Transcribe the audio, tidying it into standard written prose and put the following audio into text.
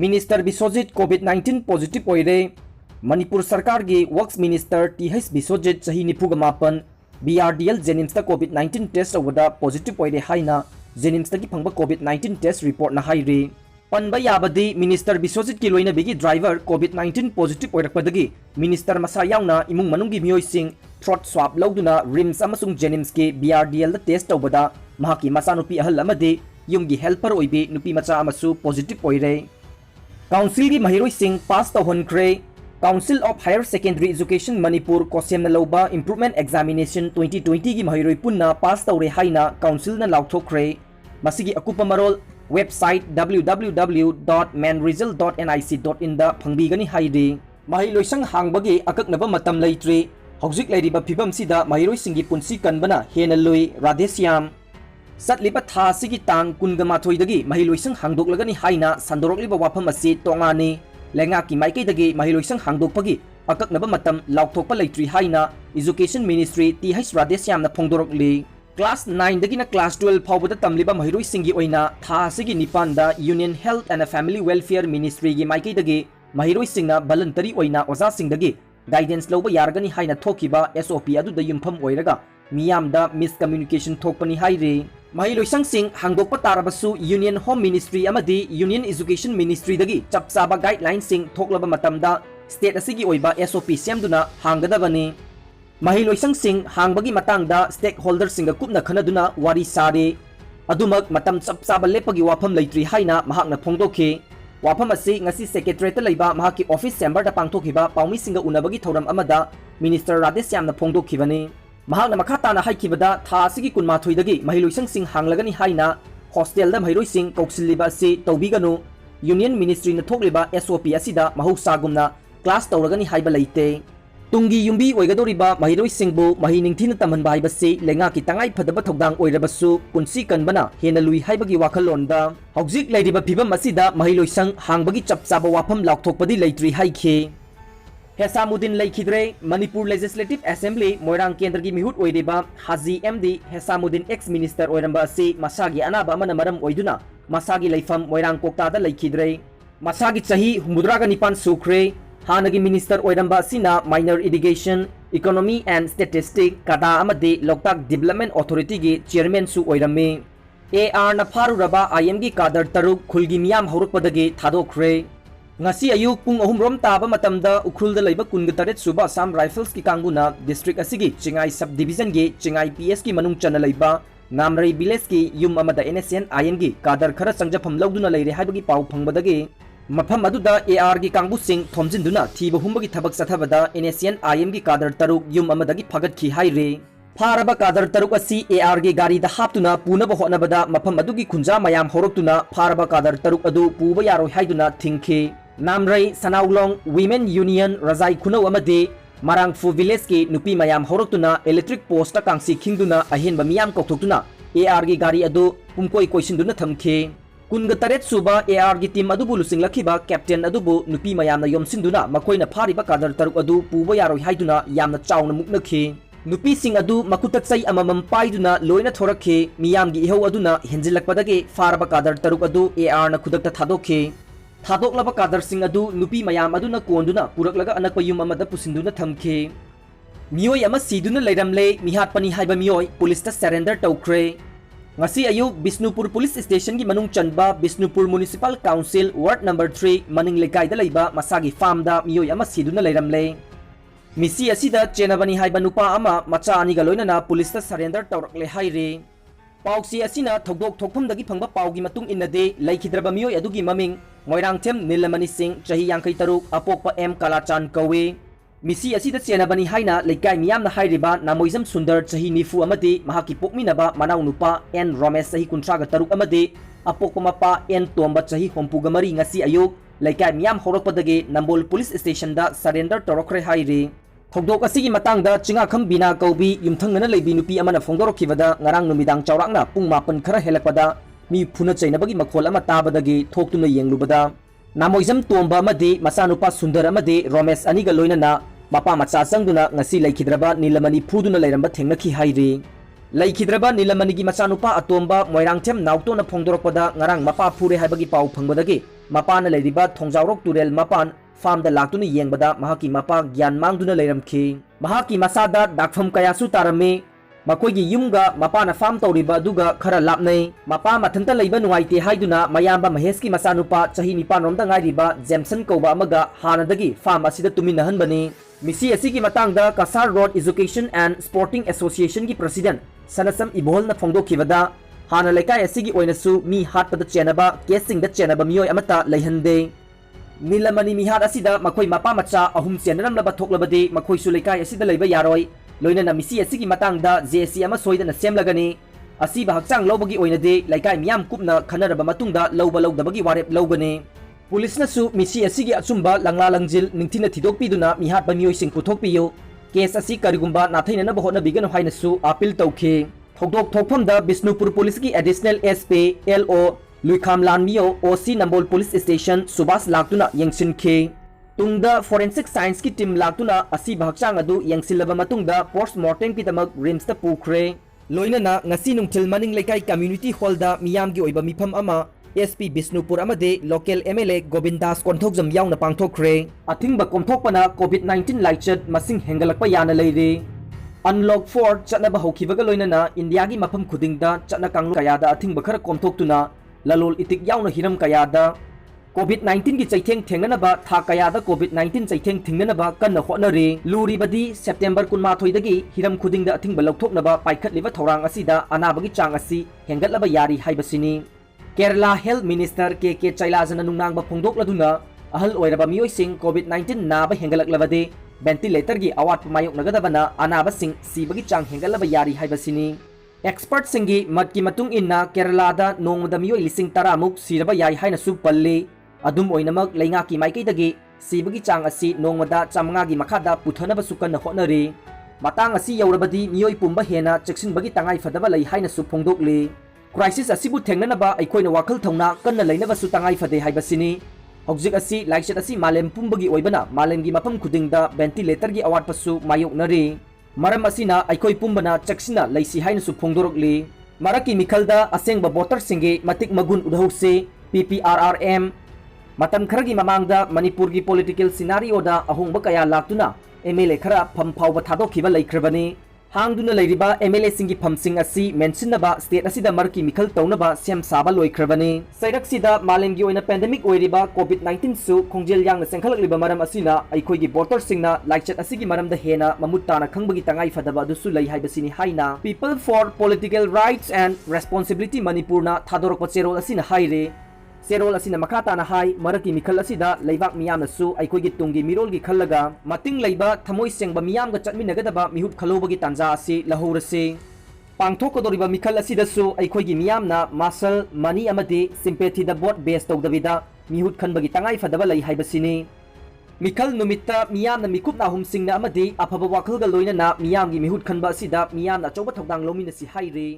Minister Bishwajit COVID-19 positive Oire, Manipur Sarkar gi Works Minister TH Bishwajit sahi nipuga mapan BRDL Jenims ta COVID-19 test awada positive Oire haina Jenims ta gi phangba COVID-19 test report na haire. Panba yabadi Minister Bishwajit ki loina bigi driver COVID-19 positive oirakpadagi Minister masa yauna imung manung gi miyoi sing throat swab lauduna RIMS amasung Jenims ki BRDL da test awada mahaki masa nupi ahal amadi yumgi helper oibi nupi macha amasu positive oire. Council ki Maheiloishang pass tawhankre Council of Higher Secondary Education Manipur Kosem na lauba Improvement Examination 2020 ki Maheiroi punna pass tawre haina Council na lauthokre. Masigi akupa marol website www.manresult.nic.in da phangbigani haide. Maheiloishang Hangbagi Akaknaba Matam Leitri hojik leiriba phibam sida Maheiloishang gi punsi kanbana hena loi radhesyam Satlipa tha sigi tang kungamathoi dagi Maheiloishang hangdoklagani haina sandorokliba wafam asi tongani lenga ki maikei dagi Maheiloishang hangdokpagi Akaknaba matam lauthokpa Leitri haina Education Ministry TH radhesyam na phongdorokli. Class 9 dagi na class 12 phawbada tamliba Maheiloishang gi oina tha sigi nipan da Union Health and Family Welfare Ministry gi maikei dagi Maheiloishang na voluntary oina oza sing dagi guidance loba yargani haina thokiba SOP adu da yumpham oiraga miyam da miscommunication thokpani haire. Maheiloishang sing hangdokpa tarabasu Union Home Ministry amadi Union Education Ministry dagi chapsaba guidelines sing thoklaba matamda state asigi oiba SOP semduna hanggadabani. Maheiloishang sing hangbagi matangda stakeholders singa kupna khanaduna wari sare adumak matam chapsaba lepagi wafam Leitri haina mahakna phongdokhe. Wafam asi ngasi secretary ta leiba mahaki office chamber da pangthokhiba paumi singa unabagi thoram amada Minister Radhesyam na phongdokhibani. Mahakna makhata na haikibada tha asigi kunmathoi dagi Maheiloishang sing hanglagani haina hostel da Maheiloishang koksilliba asi tawbiganu Union Ministry na thokliba SOP asida mahusagumna class tawragani haiba leite. Tungi yumbi oigadoriba Maheiloishang bu mahi ningthina tamhanba haibasi lenga ki tangai phadaba thogdang oirabasu punsi kanbana hena lui haibagi wakhalonda hojik leiriba phibam asida Maheiloishang hangbagi chapchaba wafam lauthokpadi Leitri haikhe. Hesamudin Laikhidre Manipur Legislative Assembly Moirang Kendra gi mihut oiriba Haji MD Hesamudin ex minister oiramba asi masagi anaba amana maram oiduna masagi leifam Moirang kokta da Laikhidre. Masagi chahi humudra ga nipan sukre hanagi minister oiramba asina minor irrigation economy and statistics kada amade Loktak Development Authority gi chairman su oirame. AR na pharuraba IM gi kadar taruk khulgi miyam horukpadagi thadokre. Ngasi ayuk pung ahumrom taba matamda ukhulda leiba kungataret suba Assam Rifles ki kanguna district asigi Chingai subdivision gi Chingai PS ki manung chana leiba Namrei village ki yum amada NSN IM gi kadar khara changjapam lauduna leire haibagi pau phangbadagi mafam aduda AR gi kangbu sing thomjinduna thiba humbagi thabak sathabada NSN IM gi kadar taruk yum amadagi phagat khi haire. Pharaba kadar taruk asi AR gi gari da haptuna punaba hotnabada mafam adugi khunja mayam horoktuna pharaba kadar taruk adu puba yaroi haiduna thingkhe. Namrei Sanaulong Women Union Razai Khunau amade Marangfu village ki nupi mayam horoktuna electric post ta kangsi khingduna ahenba miyam kokthokuna AR gi gari adu pumkoi koisinduna thamkhe. Kunga taret suba AR gi team adu bulusing lakhiba captain adubu nupi mayamna yomsinduna makoina phariba kadar taruk adu puba yaroi haiduna yamna chauna muknakhe. Nupi sing adu makuta chai amamam paiduna loina thorakhe miyam gi ihau aduna henjilakpadagi faraba kadar taruk adu AR na khudakta thadokhe. Thadoklaba kadar sing adu nupi mayam aduna konduna puraklaga anakpa yum amada pusinduna thamkhe. Miyoi ama siduna leiramle mihatpani haiba miyoi police ta surrender tawkhre. Ngasi ayuk Bishnupur Police Station gi manung chanba Bishnupur Municipal Council Ward number 3 maning lekai da leiba masagi farm da miyoi ama siduna leiramle. Misi asida chenabani haiba nupa ama macha ani ga loinana police ta surrender tawrakle haire. Pausi asina thogdok thokpham dagi phangba paugi matung innade laikhidraba miyoi adugi maming Moirangthem Nilamani Singh chahi yangkai taruk apokpa M Kalachan kawe. Misi asida chenabani haina leikai miyam na hairiba Namoizam Sundar chahi nifu amade mahaki pokminaba manau nupa N Ramesh chahi kuntraga taruk amade apokpa mapa N Tomba chahi hompuga mari ngasi ayuk leikai miyam horakpadage Nambol Police Station da surrender torokre haire. Thogdok asigi matangda chingakham bina kaubi yumthangana leibi nupi amana phongdorokhibada ngarang numidang chawrakna pung 8 khara helakpada mi phuna chainabagi makhol ama tabadagi thoktuna yenglubada Namoizam Tomba amadi masanupa Sundar amadi Ramesh aniga loinana mapa macha changduna ngasi laikhidraba Nilamani phuduna leiramba thengnakhi haire. Laikhidraba Nilamanigi machanupa atomba Moirangthem Nautona Phongdorakpada ngarang mapa phure haibagi pau phangbadagi mapana leiriba Thongjaurok Turel mapan farm da laktuna yengbada mahaki mapa gyan mangduna leiramkhi mahaki masada dakpham kayasu tarame makoigi yumga mapana farm tawriba aduga khara lapnai mapa mathanta leiba nuaite haiduna mayamba Maheski machanupa chahi nipan romda ngairiba Jameson koba amaga hanadagi farm asida tuminahanbani misi asigi matangda Kasar Road Education and Sporting Association ki president Sanasam Ibolna Phongdokhibada hana laikai asigi oinasu mi hatpada chenaba casing da chenaba mioi amata leihande Nilamani mihat asida makoi mapa macha ahum chenramlaba thoklabadi makoi su laikai asida leiba yaroi loinana misi asigi matangda JC ama soidana semlagani asiba hakchang lobagi oinade laikai miyam kupna khanaraba matungda lowba lowdabagi warep lowgani Police na su misi asigi achumba langla langjil ningthina thidokpiduna mihat ba mioi sing puthokpiyo case asi karigumba nathaina na bahona bigano haina su appeal tawkhe thokdok thokphamda Bishnupur Police ki additional SP LO Luikham Lanmio OC Nambol Police Station Subas laktuna yengsinkhe tungda forensic science ki team laktuna asi bhakchang adu yengsilaba matungda post mortem ki tamak rims ta pukhre loinana ngasi nungthil maning laikai community hall da miyam gi oiba mifam ama SP Bishnupur amade local MLA Govindas Konthokjam yauna pangthokre athingba komthokpana COVID-19 laichat masing hengalakpa yana leire Unlock 4 chatnaba hokhibaga loinana India gi mafam khudingda chatna kanglu kayada athingba khara komthoktuna lalol itik yauna hiram kayada COVID-19 gi chaitheng thenganaba tha kayada COVID-19 chaitheng thingnanaba kanna honare luribadi September 19 dagi hiram khudingda athingba lokthoknaba paikhatliba thorang asida anabagi chang asi hengatlaba yari haibasini Kerala Health Minister KK Chailajana nungnangba phongdokladuna ahal oiraba mioi sing COVID-19 naba hengalaklabade ventilator gi awat mayok nagadabana anaba sing sibagi chang hengalaba yari haibasini expert singi matki matung inna Kerala da nongmada mioi lising taramuk siraba yai haina su palle adum oinamak leinga ki maikai dagi sibagi chang asi nongmada chamanga gi makhada puthanaba sukan honare matang asi yaurabadi mioi pumba hena cheksinbagi tangai fadaba lei haina su phongdokle crisis asibu thengnanaba aikoina wakhal thongna kanna leinaba su tangai fade haibasini hojik asi laichet asi malem pumbagi oibana malemgi mafam khudingda ventilator gi awat pasu mayok nare maram asina aikoi pumbana chaksina leisi haina su phongdorokli maraki mikhalda asengba voter singe matik magun udhause PPRRM matam kharagi mamangda Manipur gi political scenario da ahongba kaya laktuna MLA khara phamphawba thadokhiba leikhrebani hangduna leiriba MLA singi phamsing asi mentionaba state asida marki mikhal taunaba sem saba loikhrabani sairaksida malemgi oina pandemic oiriba COVID-19 su khongjel yang sengkhalakliba maram asina aikoigi voter singna laikchat asigi maramda hena mamutana khangbagi tangai fadaba dusu lei haibasini haina People for Political Rights and Responsibility Manipurna thadorokpa cherol asina haire Serol asina makata na hai maraki mikhal asida leibak miyam nasu aikoigi tungi mirol gi khallaga mating leiba thamoi sengba miyam ga chatminagadaba mihut khalobagi tanja asi lahorase pangthokodoriba mikhal asida su aikoigi miyam na muscle money amadi sympathy da bot base tawdabida mihut khanbagi tangai fadaba lei haibasini mikhal numitta miyam na mikup na humsingna amadi afaba wakhal ga loina na miyam gi mihut khanba asida miyam na choba thokdang lominasi haire